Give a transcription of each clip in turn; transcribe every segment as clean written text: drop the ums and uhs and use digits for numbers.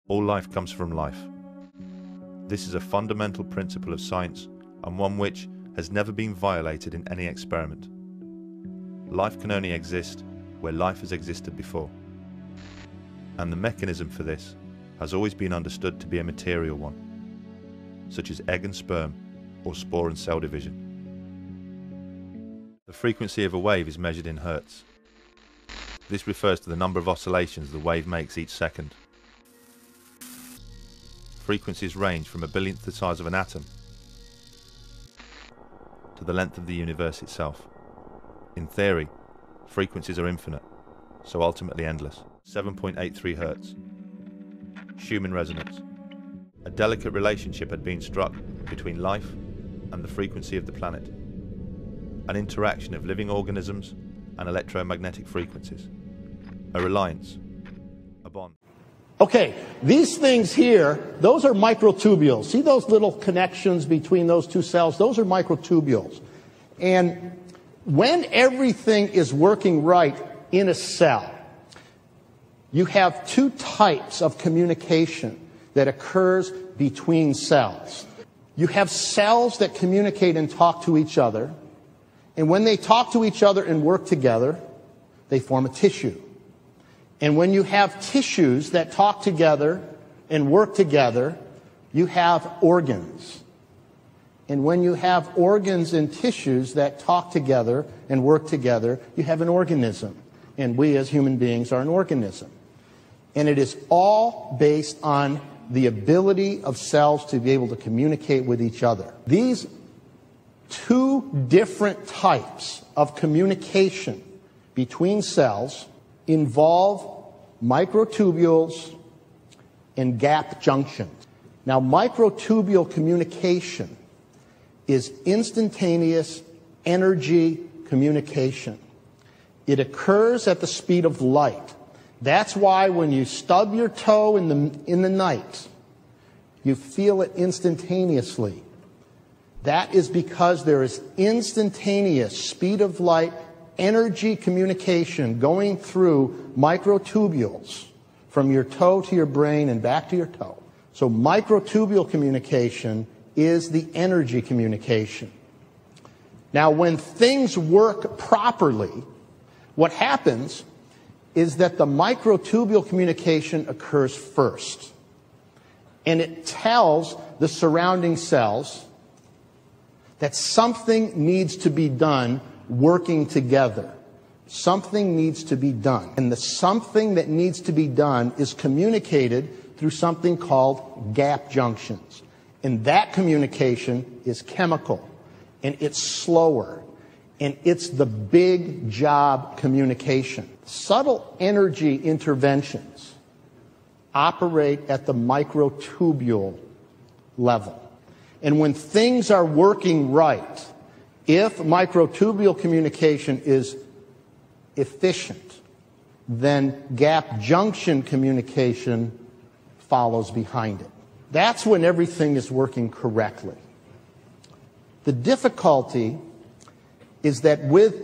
All life comes from life. This is a fundamental principle of science and one which has never been violated in any experiment. Life can only exist where life has existed before. And the mechanism for this has always been understood to be a material one, such as egg and sperm or spore and cell division. The frequency of a wave is measured in hertz. This refers to the number of oscillations the wave makes each second. Frequencies range from a billionth the size of an atom to the length of the universe itself. In theory, frequencies are infinite, so ultimately endless. 7.83 Hertz. Schumann resonance. A delicate relationship had been struck between life and the frequency of the planet. An interaction of living organisms and electromagnetic frequencies. A reliance. A bond. Okay, these things here, those are microtubules. See those little connections between those two cells? Those are microtubules. And when everything is working right in a cell, you have two types of communication that occurs between cells. You have cells that communicate and talk to each other, and when they talk to each other and work together, they form a tissue. And when you have tissues that talk together and work together, you have organs. And when you have organs and tissues that talk together and work together, you have an organism. And we as human beings are an organism. And it is all based on the ability of cells to be able to communicate with each other. These two different types of communication between cells involve microtubules and gap junctions. Now, microtubule communication is instantaneous energy communication. It occurs at the speed of light. That's why when you stub your toe in the night, you feel it instantaneously. That is because there is instantaneous speed of light energy communication going through microtubules from your toe to your brain and back to your toe. So microtubule communication is the energy communication. Now, when things work properly, what happens is that the microtubule communication occurs first. And it tells the surrounding cells that something needs to be done working together. Something needs to be done. And the something that needs to be done is communicated through something called gap junctions. And that communication is chemical. And it's slower. And it's the big job communication. Subtle energy interventions operate at the microtubule level. And when things are working right, if microtubule communication is efficient, then gap junction communication follows behind it. That's when everything is working correctly. The difficulty is that with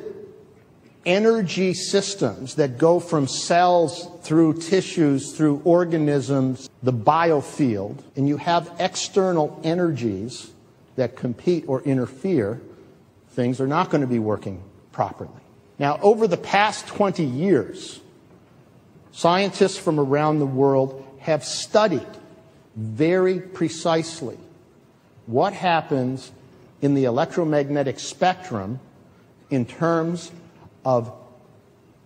energy systems that go from cells through tissues, through organisms, the biofield, and you have external energies that compete or interfere, things are not going to be working properly. Now, over the past 20 years, scientists from around the world have studied very precisely what happens in the electromagnetic spectrum in terms of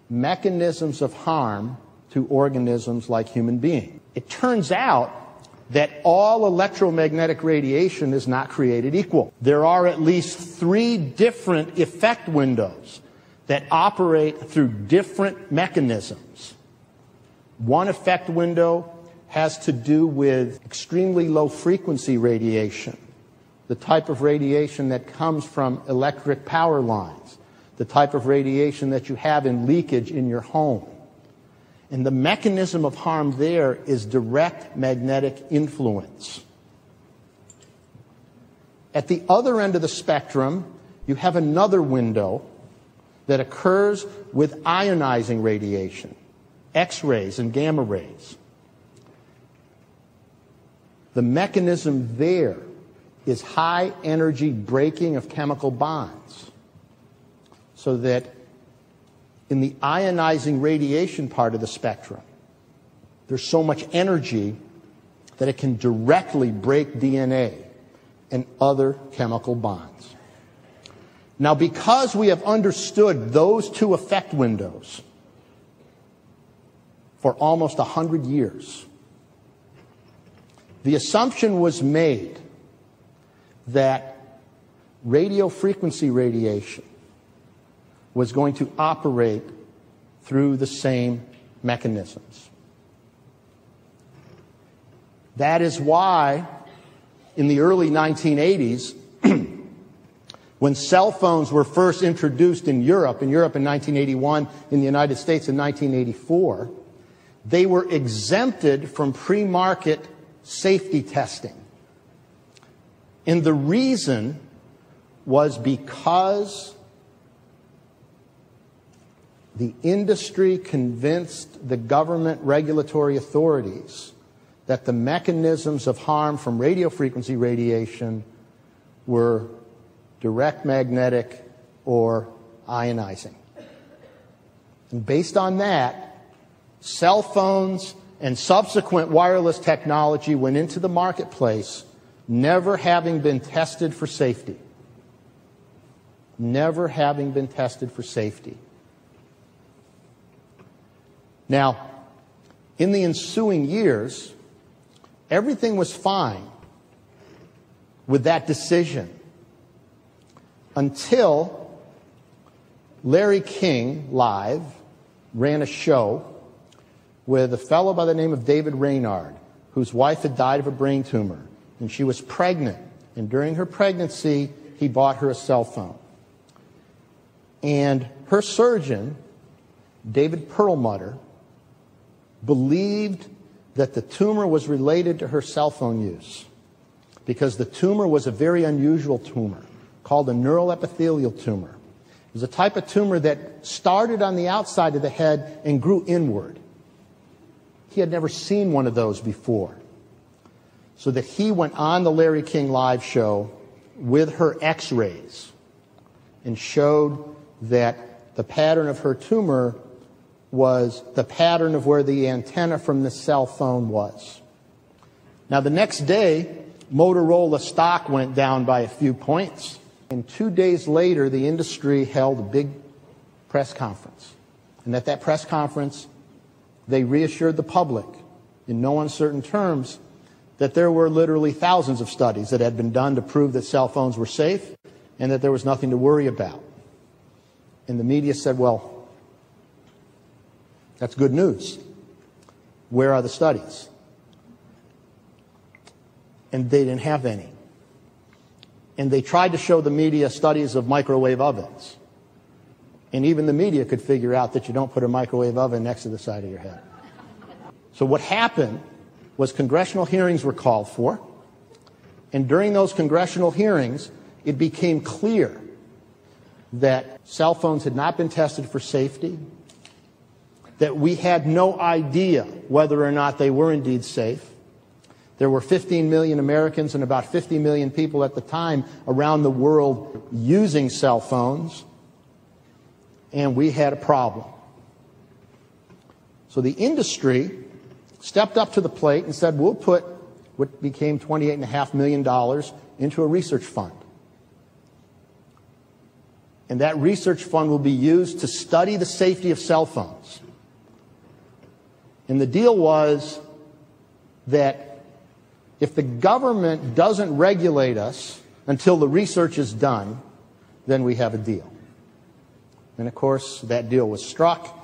mechanisms of harm to organisms like human beings. It turns out that all electromagnetic radiation is not created equal. There are at least 3 different effect windows that operate through different mechanisms. One effect window has to do with extremely low frequency radiation, the type of radiation that comes from electric power lines, the type of radiation that you have in leakage in your home. And the mechanism of harm there is direct magnetic influence. At the other end of the spectrum, you have another window that occurs with ionizing radiation, X-rays and gamma rays. The mechanism there is high energy breaking of chemical bonds, so that in the ionizing radiation part of the spectrum, there's so much energy that it can directly break DNA and other chemical bonds. Now, because we have understood those two effect windows for almost 100 years, the assumption was made that radio frequency radiation was going to operate through the same mechanisms. That is why in the early 1980s, when cell phones were first introduced in Europe in 1981, in the United States in 1984, they were exempted from pre-market safety testing. And the reason was because the industry convinced the government regulatory authorities that the mechanisms of harm from radio frequency radiation were direct magnetic or ionizing. And based on that, cell phones and subsequent wireless technology went into the marketplace never having been tested for safety. Never having been tested for safety. Now, in the ensuing years, everything was fine with that decision until Larry King Live ran a show with a fellow by the name of David Reynard, whose wife had died of a brain tumor, and she was pregnant. And during her pregnancy, he bought her a cell phone. And her surgeon, David Perlmutter, believed that the tumor was related to her cell phone use, because the tumor was a very unusual tumor called a neural epithelial tumor. It was a type of tumor that started on the outside of the head and grew inward. He had never seen one of those before. So that he went on the Larry King Live show with her x-rays and showed that the pattern of her tumor was the pattern of where the antenna from the cell phone was. Now, the next day, Motorola stock went down by a few points. And 2 days later, the industry held a big press conference. And at that press conference, they reassured the public in no uncertain terms that there were literally thousands of studies that had been done to prove that cell phones were safe and that there was nothing to worry about. And the media said, well, that's good news. Where are the studies? And they didn't have any. And they tried to show the media studies of microwave ovens. And even the media could figure out that you don't put a microwave oven next to the side of your head. So what happened was congressional hearings were called for. And during those congressional hearings, it became clear that cell phones had not been tested for safety, that we had no idea whether or not they were indeed safe. There were 15 million Americans and about 50 million people at the time around the world using cell phones, and we had a problem. So the industry stepped up to the plate and said, we'll put what became $28.5 million into a research fund. And that research fund will be used to study the safety of cell phones. And the deal was that if the government doesn't regulate us until the research is done, then we have a deal. And of course, that deal was struck.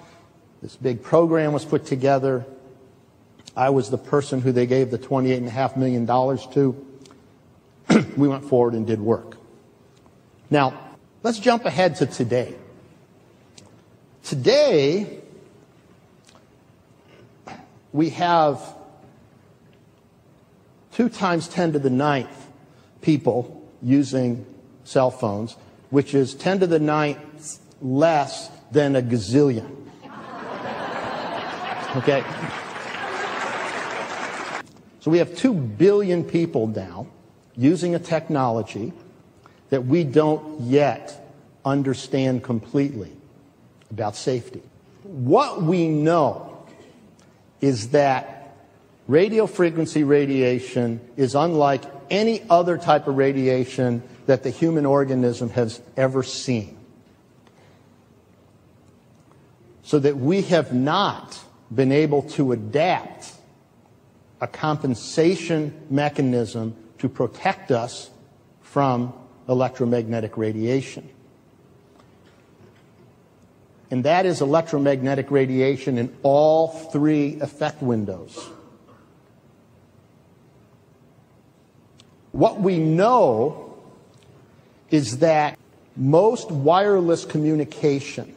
This big program was put together. I was the person who they gave the $28.5 million to. We went forward and did work. Now, let's jump ahead to today. Today, we have 2 times 10 to the 9th people using cell phones, which is 10 to the 9th less than a gazillion. Okay? So we have 2 billion people now using a technology that we don't yet understand completely about safety. What we know is that radio frequency radiation is unlike any other type of radiation that the human organism has ever seen. So that we have not been able to adapt a compensation mechanism to protect us from electromagnetic radiation. And that is electromagnetic radiation in all 3 effect windows. What we know is that most wireless communication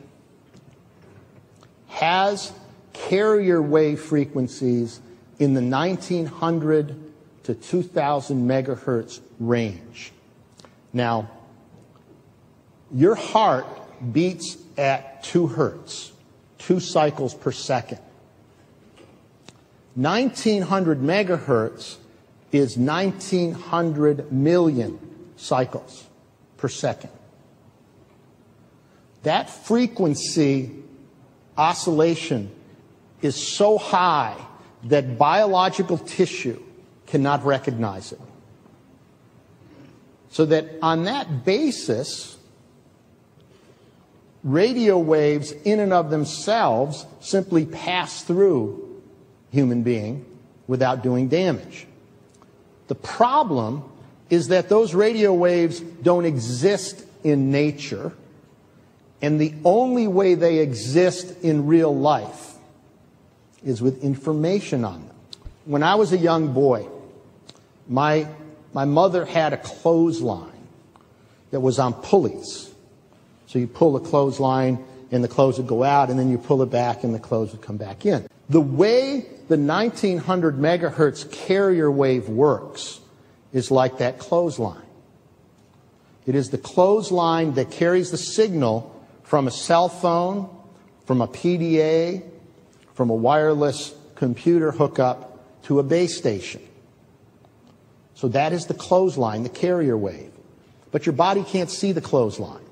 has carrier wave frequencies in the 1900 to 2000 megahertz range. Now, your heart beats at 2 hertz, 2 cycles per second. 1900 megahertz is 1900 million cycles per second. That frequency oscillation is so high that biological tissue cannot recognize it. So that on that basis, radio waves in and of themselves simply pass through human being without doing damage. The problem is that those radio waves don't exist in nature, and the only way they exist in real life is with information on them. When I was a young boy, my mother had a clothesline that was on pulleys. So you pull the clothesline and the clothes would go out, and then you pull it back and the clothes would come back in. The way the 1900 megahertz carrier wave works is like that clothesline. It is the clothesline that carries the signal from a cell phone, from a PDA, from a wireless computer hookup to a base station. So that is the clothesline, the carrier wave. But your body can't see the clothesline.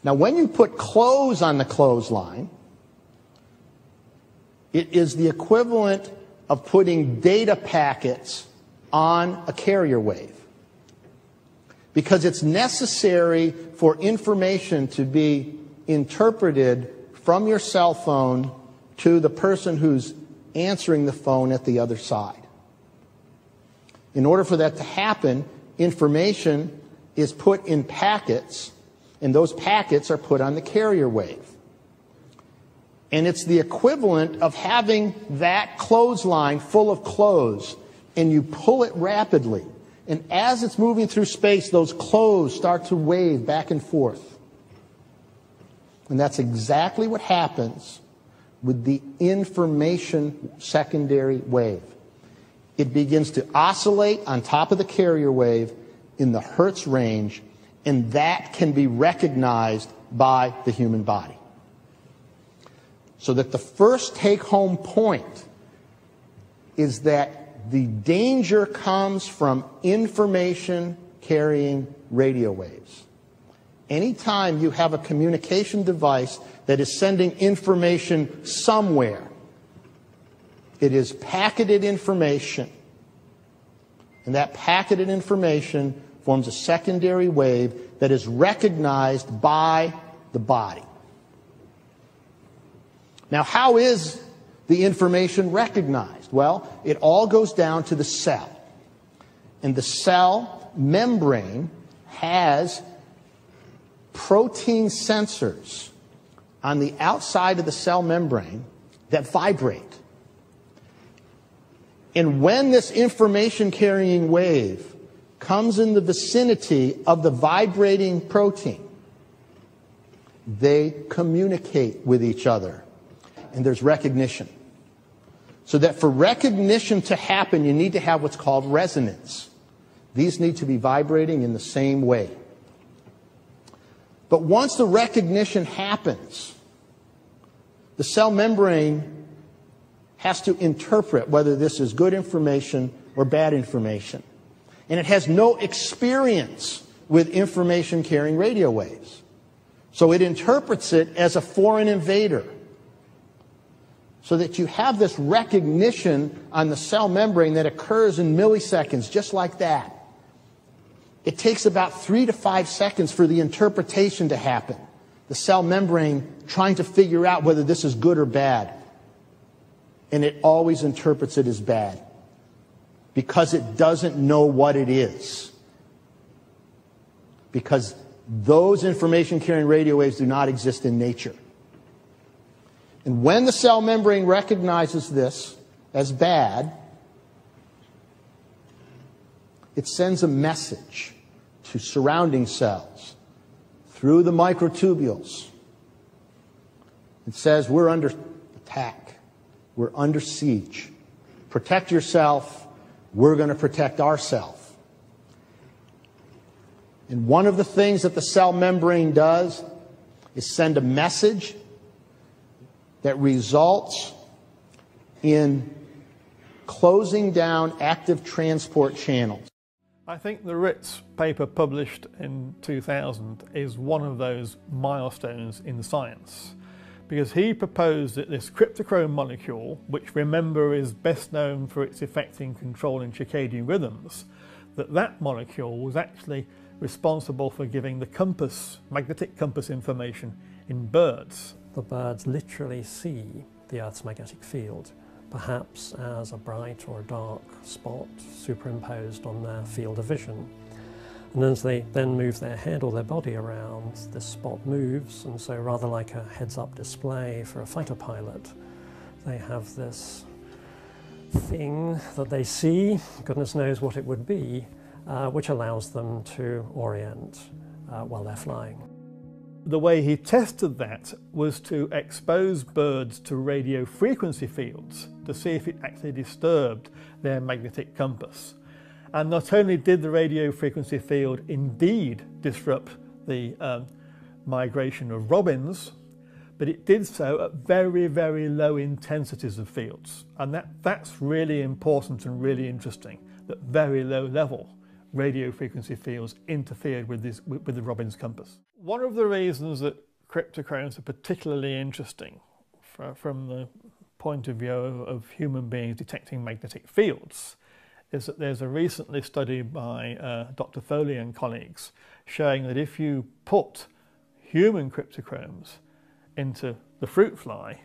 Now, when you put clothes on the clothesline, it is the equivalent of putting data packets on a carrier wave. Because it's necessary for information to be interpreted from your cell phone to the person who's answering the phone at the other side. In order for that to happen, information is put in packets, and those packets are put on the carrier wave. And it's the equivalent of having that clothesline full of clothes, and you pull it rapidly. And as it's moving through space, those clothes start to wave back and forth. And that's exactly what happens with the information secondary wave. It begins to oscillate on top of the carrier wave in the hertz range, and that can be recognized by the human body. So that the first take-home point is that the danger comes from information carrying radio waves. Anytime you have a communication device that is sending information somewhere, it is packeted information. And that packeted information forms a secondary wave that is recognized by the body. Now, how is the information recognized? Well, it all goes down to the cell. And the cell membrane has protein sensors on the outside of the cell membrane that vibrate. And when this information carrying wave comes in the vicinity of the vibrating protein, they communicate with each other. And there's recognition. So that for recognition to happen, you need to have what's called resonance. These need to be vibrating in the same way. But once the recognition happens, the cell membrane has to interpret whether this is good information or bad information. And it has no experience with information carrying radio waves. So it interprets it as a foreign invader. So that you have this recognition on the cell membrane that occurs in milliseconds, just like that. It takes about 3 to 5 seconds for the interpretation to happen. The cell membrane trying to figure out whether this is good or bad. And it always interprets it as bad. Because it doesn't know what it is. Because those information carrying radio waves do not exist in nature. And when the cell membrane recognizes this as bad, it sends a message to surrounding cells through the microtubules. It says, we're under attack. We're under siege. Protect yourself. We're going to protect ourselves. And one of the things that the cell membrane does is send a message that results in closing down active transport channels. I think the Ritz paper published in 2000 is one of those milestones in science, because he proposed that this cryptochrome molecule, which remember is best known for its effect in controlling circadian rhythms, that molecule was actually responsible for giving the compass, magnetic compass information in birds. The birds literally see the Earth's magnetic field, perhaps as a bright or dark spot superimposed on their field of vision. And as they then move their head or their body around, this spot moves, and so rather like a heads-up display for a fighter pilot, they have this thing that they see, goodness knows what it would be, which allows them to orient while they're flying. The way he tested that was to expose birds to radio frequency fields to see if it actually disturbed their magnetic compass. And not only did the radio frequency field indeed disrupt the migration of robins, but it did so at very, very low intensities of fields. And that's really important and really interesting, that very low level radio frequency fields interfered with the robin's compass. One of the reasons that cryptochromes are particularly interesting from the point of view of human beings detecting magnetic fields is that there's a recently study by Dr. Foley and colleagues showing that if you put human cryptochromes into the fruit fly,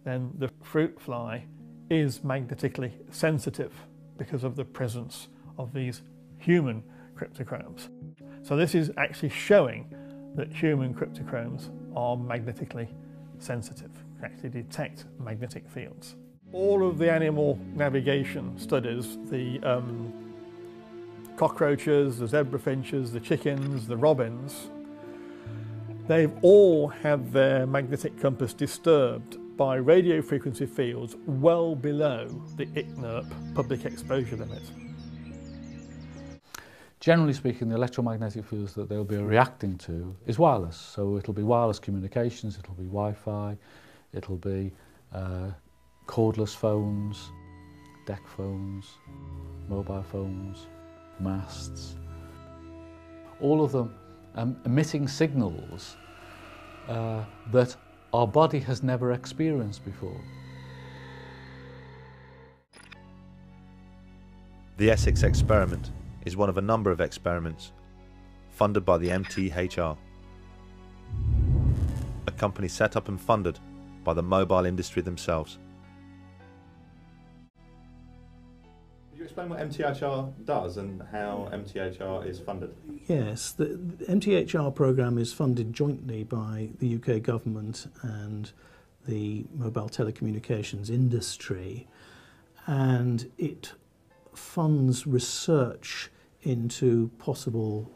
then the fruit fly is magnetically sensitive because of the presence of these human cryptochromes. So this is actually showing that human cryptochromes are magnetically sensitive, actually detect magnetic fields. All of the animal navigation studies, the cockroaches, the zebra finches, the chickens, the robins, they've all had their magnetic compass disturbed by radio frequency fields well below the ICNIRP public exposure limit. Generally speaking, the electromagnetic fields that they'll be reacting to is wireless. So it'll be wireless communications, it'll be Wi-Fi, it'll be cordless phones, deck phones, mobile phones, masts. All of them emitting signals that our body has never experienced before. The Essex experiment is one of a number of experiments funded by the MCHR, a company set up and funded by the mobile industry themselves. Could you explain what MCHR does and how MCHR is funded? Yes, the MCHR programme is funded jointly by the UK government and the mobile telecommunications industry, and it funds research into possible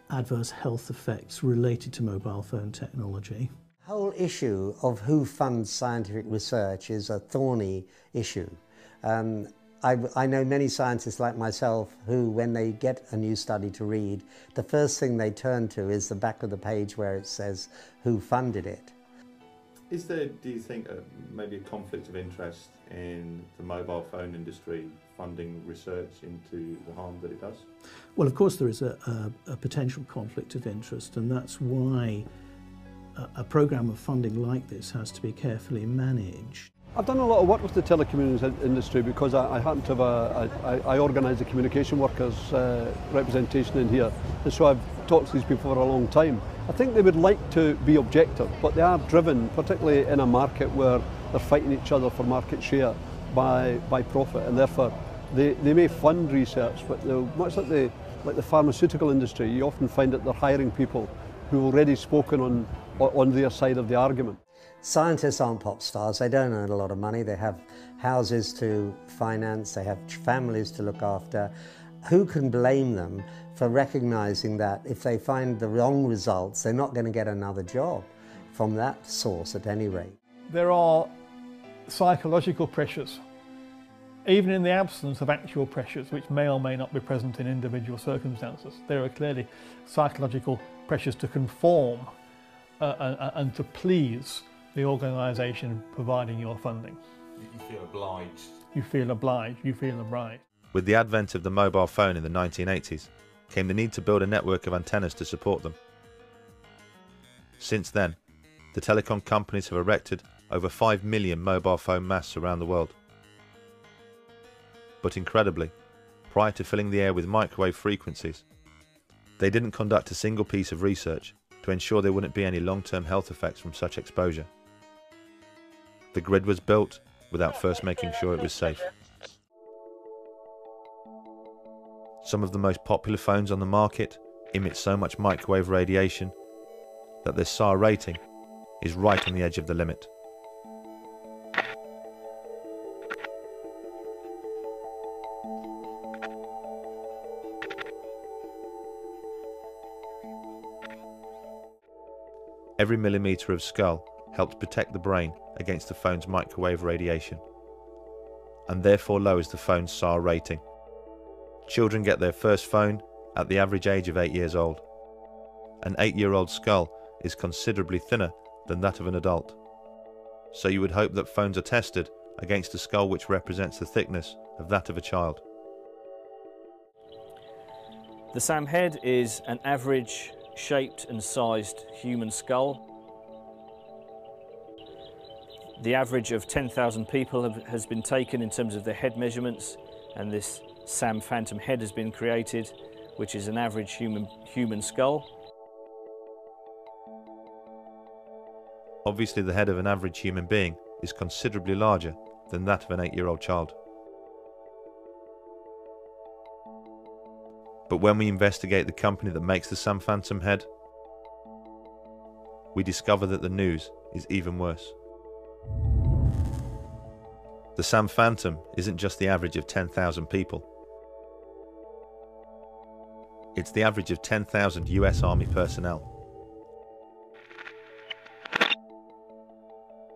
adverse health effects related to mobile phone technology. The whole issue of who funds scientific research is a thorny issue. I know many scientists like myself who, when they get a new study to read, the first thing they turn to is the back of the page where it says who funded it. Is there, do you think, maybe a conflict of interest in the mobile phone industry funding research into the harm that it does? Well, of course there is a potential conflict of interest, and that's why a programme of funding like this has to be carefully managed. I've done a lot of work with the telecommunications industry because I happen to have I organise the communication workers representation in here, and so I've talked to these people for a long time. I think they would like to be objective, but they are driven, particularly in a market where they're fighting each other for market share by profit, and therefore they may fund research, but much like the pharmaceutical industry, you often find that they're hiring people who have already spoken on their side of the argument. Scientists aren't pop stars. They don't earn a lot of money. They have houses to finance. They have families to look after. Who can blame them for recognizing that if they find the wrong results, they're not going to get another job from that source at any rate? There are psychological pressures, even in the absence of actual pressures, which may or may not be present in individual circumstances. There are clearly psychological pressures to conform and to please the organisation providing your funding. You feel obliged. You feel obliged, you feel obliged. With the advent of the mobile phone in the 1980s, came the need to build a network of antennas to support them. Since then, the telecom companies have erected over 5 million mobile phone masts around the world. But incredibly, prior to filling the air with microwave frequencies, they didn't conduct a single piece of research to ensure there wouldn't be any long-term health effects from such exposure. The grid was built without first making sure it was safe. Some of the most popular phones on the market emit so much microwave radiation that their SAR rating is right on the edge of the limit. Every millimetre of skull helps protect the brain against the phone's microwave radiation, and therefore lowers the phone's SAR rating. Children get their first phone at the average age of 8 years old. An 8-year-old skull is considerably thinner than that of an adult, so you would hope that phones are tested against a skull which represents the thickness of that of a child. The SAM head is an average shaped and sized human skull. The average of 10,000 people has been taken in terms of their head measurements, and this SAM phantom head has been created, which is an average human skull. Obviously, the head of an average human being is considerably larger than that of an 8-year-old child. But when we investigate the company that makes the SAM phantom head, we discover that the news is even worse. The SAM phantom isn't just the average of 10,000 people. It's the average of 10,000 US Army personnel.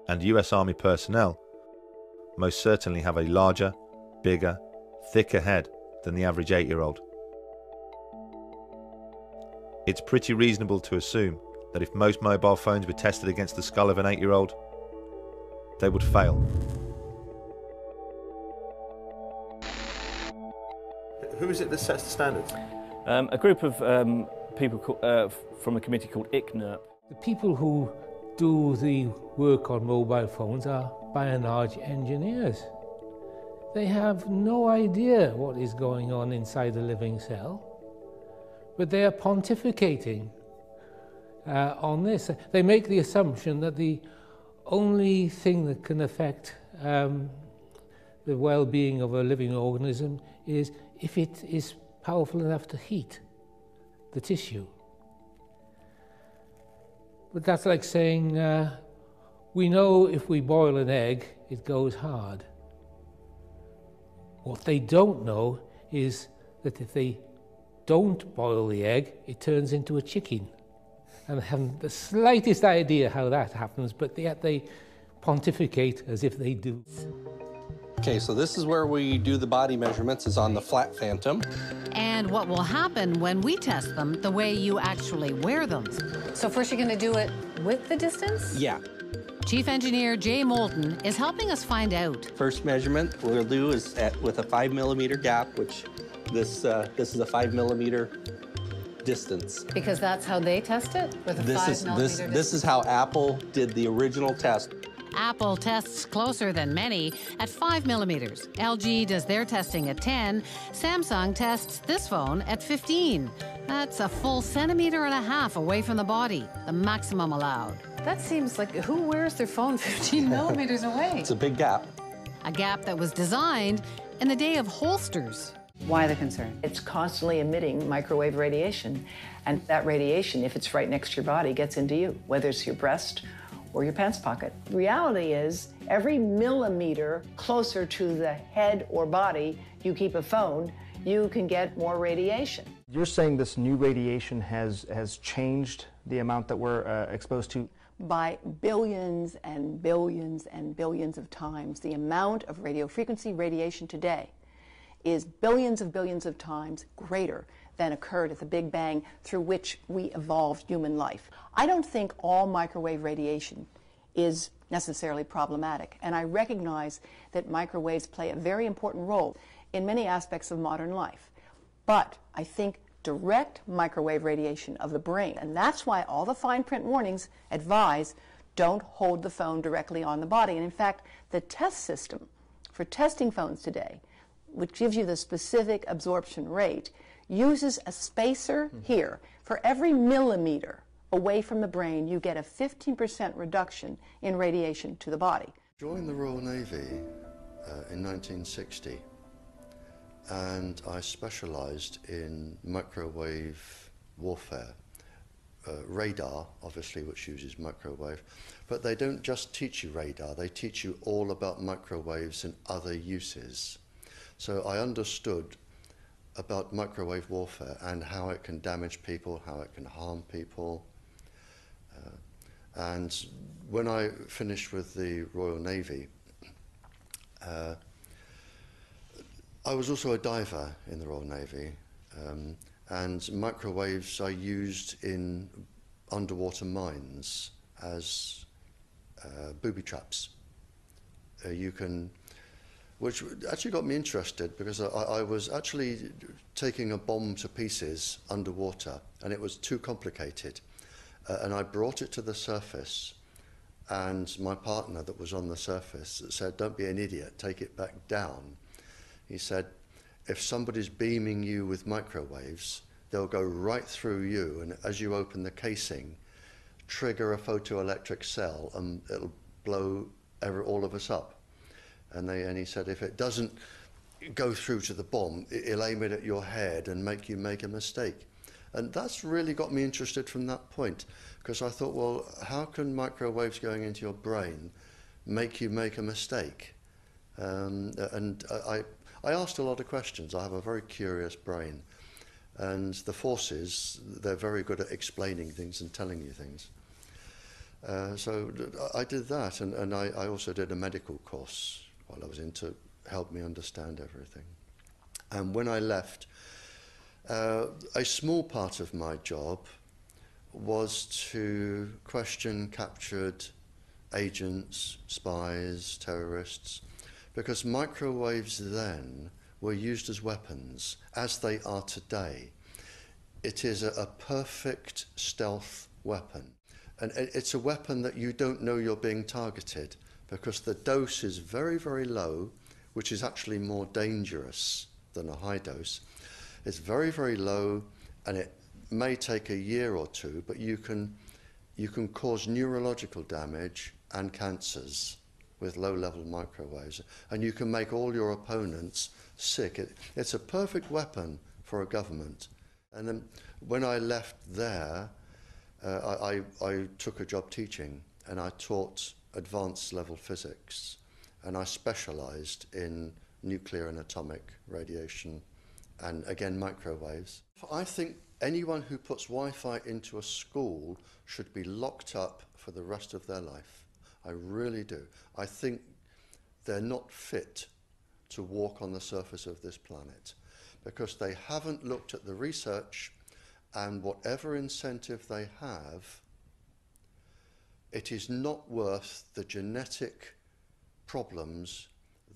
And US Army personnel most certainly have a larger, bigger, thicker head than the average 8-year-old. It's pretty reasonable to assume that if most mobile phones were tested against the skull of an 8-year-old, they would fail. Who is it that sets the standards? A group of people from a committee called ICNIRP. The people who do the work on mobile phones are, by and large, engineers. They have no idea what is going on inside the living cell, but they are pontificating on this. They make the assumption that the only thing that can affect the well-being of a living organism is if it is powerful enough to heat the tissue. But that's like saying, we know if we boil an egg, it goes hard. What they don't know is that if they don't boil the egg, it turns into a chicken. And they haven't the slightest idea how that happens, but yet they pontificate as if they do. Okay, so this is where we do the body measurements, is on the flat phantom. And what will happen when we test them the way you actually wear them. So first you're going to do it with the distance? Yeah. Chief Engineer Jay Moulton is helping us find out. First measurement we'll do is with a 5mm gap, which this is a 5mm distance. Because that's how they test it? With a 5mm distance? This is how Apple did the original test. Apple tests closer than many at 5mm. LG does their testing at 10. Samsung tests this phone at 15. That's a full 1.5 centimeters away from the body, the maximum allowed. That seems like, who wears their phone 15 millimeters away? It's a big gap. A gap that was designed in the day of holsters. Why the concern? It's constantly emitting microwave radiation, and that radiation, if it's right next to your body, gets into you, whether it's your breast or your pants pocket. The reality is, every millimeter closer to the head or body you keep a phone, you can get more radiation. You're saying this new radiation has changed the amount that we're exposed to? By billions and billions and billions of times. The amount of radio frequency radiation today is billions of times greater than occurred at the Big Bang, through which we evolved human life. I don't think all microwave radiation is necessarily problematic, and I recognize that microwaves play a very important role in many aspects of modern life. But I think direct microwave radiation of the brain, and that's why all the fine print warnings advise don't hold the phone directly on the body. And in fact, the test system for testing phones today, which gives you the specific absorption rate, uses a spacer here. For every millimeter away from the brain, you get a 15% reduction in radiation to the body. Joined the Royal Navy in 1960, and I specialised in microwave warfare. Radar, obviously, which uses microwave, but they don't just teach you radar, they teach you all about microwaves and other uses. So I understood about microwave warfare and how it can damage people, how it can harm people. And when I finished with the Royal Navy, I was also a diver in the Royal Navy, and microwaves are used in underwater mines as booby traps. Which actually got me interested, because I was actually taking a bomb to pieces underwater, and it was too complicated. And I brought it to the surface, and my partner that was on the surface said, "Don't be an idiot, take it back down." He said, "If somebody's beaming you with microwaves, they'll go right through you, and as you open the casing, trigger a photoelectric cell, and it'll blow all of us up." And he said, "If it doesn't go through to the bomb, it'll aim it at your head and make you make a mistake." And that's really got me interested from that point, because I thought, well, how can microwaves going into your brain make you make a mistake? And I asked a lot of questions. I have a very curious brain, and the forces, they're very good at explaining things and telling you things. So I did that, and I also did a medical course while I was in to help me understand everything. And when I left, a small part of my job was to question captured agents, spies, terrorists, because microwaves then were used as weapons, as they are today. It is a perfect stealth weapon. And it's a weapon that you don't know you're being targeted, because the dose is very, very low, which is actually more dangerous than a high dose. It's very, very low, and it may take a year or two, but you can cause neurological damage and cancers with low-level microwaves, and you can make all your opponents sick. It's a perfect weapon for a government. And then when I left there, I took a job teaching, and I taught advanced level physics, and I specialized in nuclear and atomic radiation, and again microwaves. I think anyone who puts Wi-Fi into a school should be locked up for the rest of their life. I really do. I think they're not fit to walk on the surface of this planet, because they haven't looked at the research, and whatever incentive they have, it is not worth the genetic problems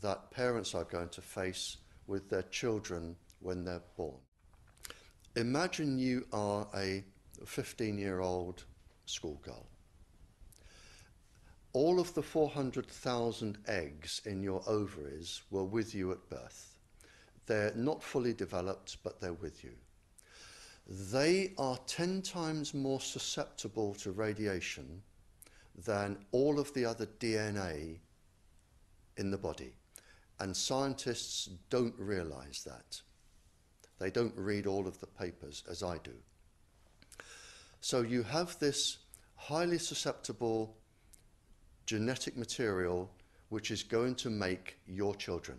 that parents are going to face with their children when they're born. Imagine you are a 15-year-old schoolgirl. All of the 400,000 eggs in your ovaries were with you at birth. They're not fully developed, but they're with you. They are 10 times more susceptible to radiation than all of the other DNA in the body. And scientists don't realize that. They don't read all of the papers as I do. So you have this highly susceptible genetic material which is going to make your children.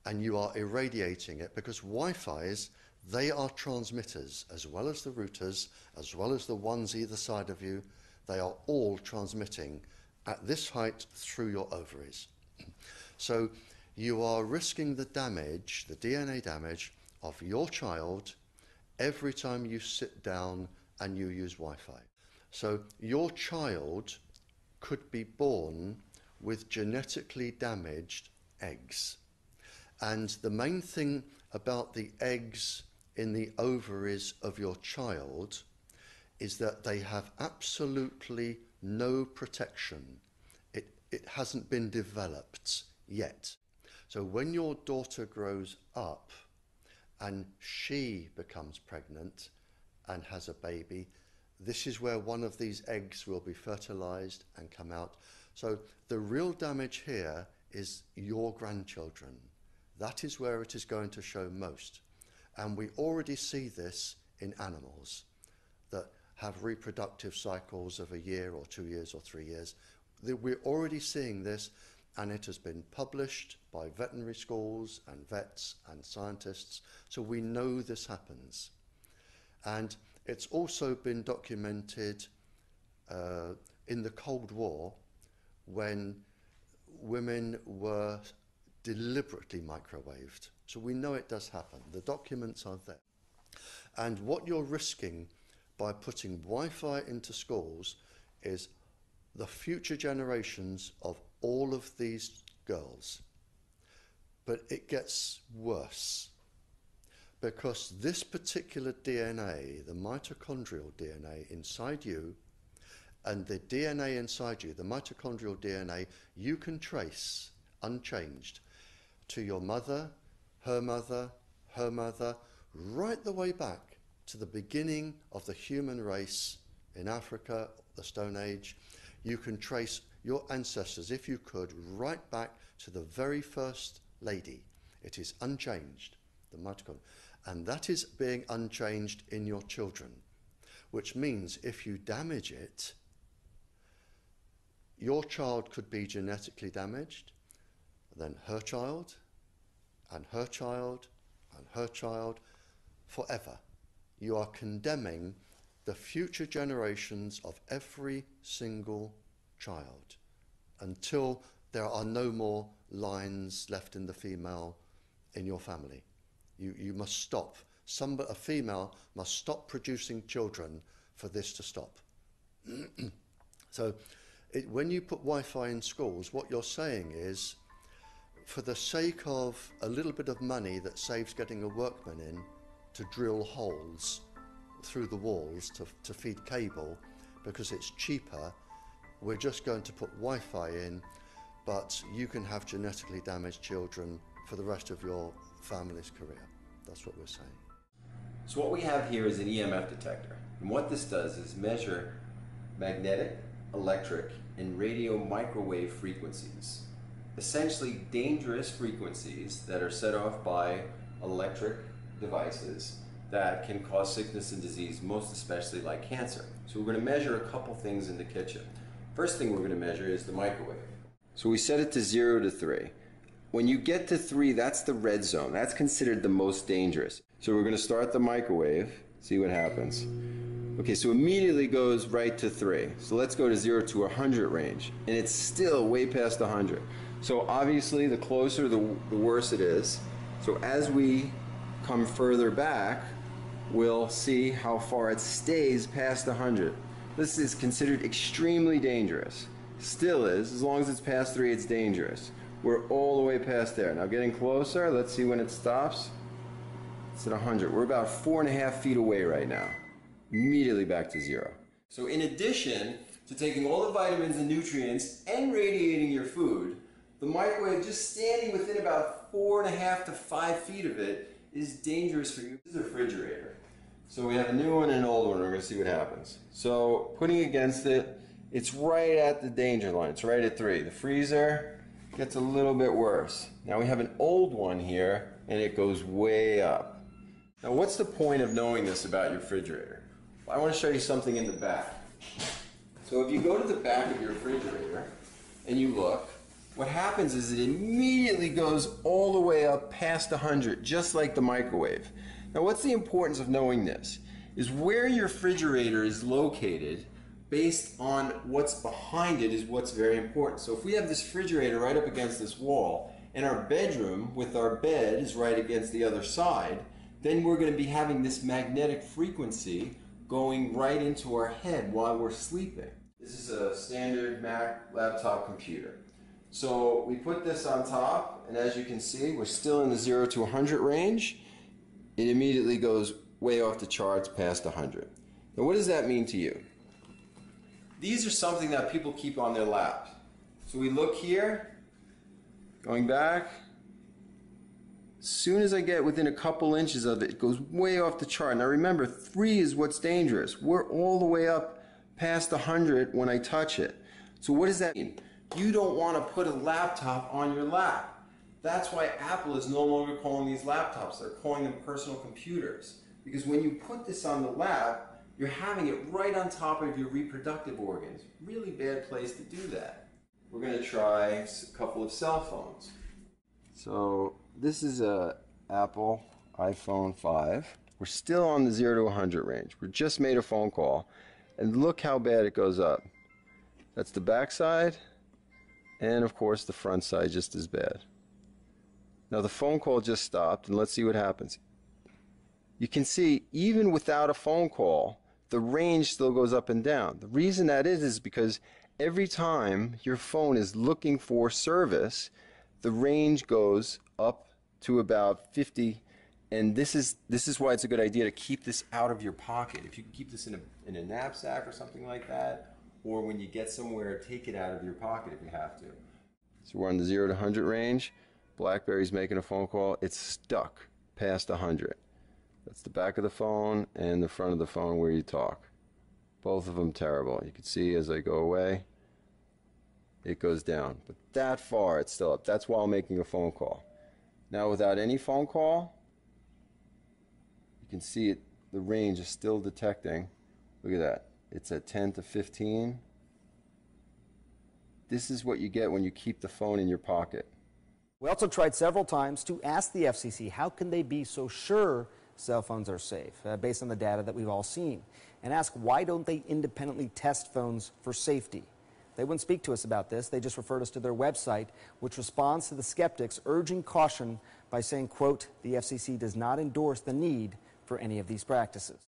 And you are irradiating it because Wi-Fi's, they are transmitters as well as the routers, as well as the ones either side of you. They are all transmitting at this height through your ovaries. So you are risking the damage, the DNA damage of your child every time you sit down and you use Wi-Fi. So your child could be born with genetically damaged eggs. And the main thing about the eggs in the ovaries of your child is that they have absolutely no protection. It hasn't been developed yet. So when your daughter grows up and she becomes pregnant and has a baby, this is where one of these eggs will be fertilized and come out. So the real damage here is your grandchildren. That is where it is going to show most. And we already see this in animals that have reproductive cycles of a year or 2 years or 3 years. We're already seeing this, and it has been published by veterinary schools and vets and scientists, so we know this happens. And it's also been documented in the Cold War when women were deliberately microwaved. So we know it does happen. The documents are there. And what you're risking by putting Wi-Fi into schools is the future generations of all of these girls. But it gets worse, because this particular DNA, the mitochondrial DNA inside you, and the DNA inside you, the mitochondrial DNA, you can trace unchanged to your mother, her mother, her mother, right the way back to the beginning of the human race in Africa, the Stone Age. You can trace your ancestors, if you could, right back to the very first lady. It is unchanged, the mitochondria. And that is being unchanged in your children, which means if you damage it, your child could be genetically damaged, then her child, and her child, and her child, forever. You are condemning the future generations of every single child until there are no more lines left in the female in your family. You must stop. A female must stop producing children for this to stop. So when you put Wi-Fi in schools, what you're saying is, for the sake of a little bit of money that saves getting a workman in to drill holes through the walls to feed cable, because it's cheaper, we're just going to put Wi-Fi in, but you can have genetically damaged children for the rest of your family's career. That's what we're saying. So what we have here is an EMF detector. And what this does is measure magnetic, electric, and radio microwave frequencies. Essentially dangerous frequencies that are set off by electric devices that can cause sickness and disease, most especially like cancer. So we're going to measure a couple things in the kitchen. First thing we're going to measure is the microwave. So we set it to 0 to 3. When you get to 3, that's the red zone. That's considered the most dangerous. So we're going to start the microwave, see what happens. Okay, so immediately goes right to 3. So let's go to 0 to 100 range. And it's still way past 100. So obviously the closer, the worse it is. So as we come further back, we'll see how far it stays past 100. This is considered extremely dangerous. Still is. As long as it's past 3, it's dangerous. We're all the way past there. Now getting closer, let's see when it stops. It's at 100. We're about 4.5 feet away right now. Immediately back to 0. So in addition to taking all the vitamins and nutrients and radiating your food, the microwave, just standing within about 4.5 to 5 feet of it, is dangerous for you. This is a refrigerator. So we have a new one and an old one. We're going to see what happens. So putting against it, it's right at the danger line. It's right at 3. The freezer gets a little bit worse. Now we have an old one here, and it goes way up. Now what's the point of knowing this about your refrigerator? Well, I want to show you something in the back. So if you go to the back of your refrigerator and you look, what happens is it immediately goes all the way up past 100, just like the microwave. Now what's the importance of knowing this? Is where your refrigerator is located based on what's behind it is what's very important. So if we have this refrigerator right up against this wall and our bedroom with our bed is right against the other side, then we're going to be having this magnetic frequency going right into our head while we're sleeping. This is a standard Mac laptop computer. So we put this on top, and as you can see, we're still in the 0 to 100 range. It immediately goes way off the charts past 100. Now what does that mean to you? These are something that people keep on their laps. So we look here, going back. As soon as I get within a couple inches of it, it goes way off the chart. Now remember, 3 is what's dangerous. We're all the way up past 100 when I touch it. So what does that mean? You don't want to put a laptop on your lap. That's why Apple is no longer calling these laptops. They're calling them personal computers. Because when you put this on the lap, you're having it right on top of your reproductive organs. Really bad place to do that. We're going to try a couple of cell phones. So this is a Apple iPhone 5. We're still on the 0 to 100 range. We just made a phone call. And look how bad it goes up. That's the back side. And of course the front side just as bad. Now the phone call just stopped, and let's see what happens. You can see even without a phone call, the range still goes up and down. The reason that is because every time your phone is looking for service, the range goes up to about 50, and this is why it's a good idea to keep this out of your pocket. If you can keep this in a knapsack or something like that, or when you get somewhere, take it out of your pocket if you have to. So we're on the 0 to 100 range. BlackBerry's making a phone call. It's stuck past 100. That's the back of the phone and the front of the phone where you talk. Both of them terrible. You can see as I go away, it goes down. But that far, it's still up. That's while making a phone call. Now without any phone call, you can see it. The range is still detecting. Look at that. It's at 10 to 15. This is what you get when you keep the phone in your pocket. We also tried several times to ask the FCC how can they be so sure cell phones are safe based on the data that we've all seen, and ask why don't they independently test phones for safety. They wouldn't speak to us about this. They just referred us to their website, which responds to the skeptics urging caution by saying, quote, the FCC does not endorse the need for any of these practices.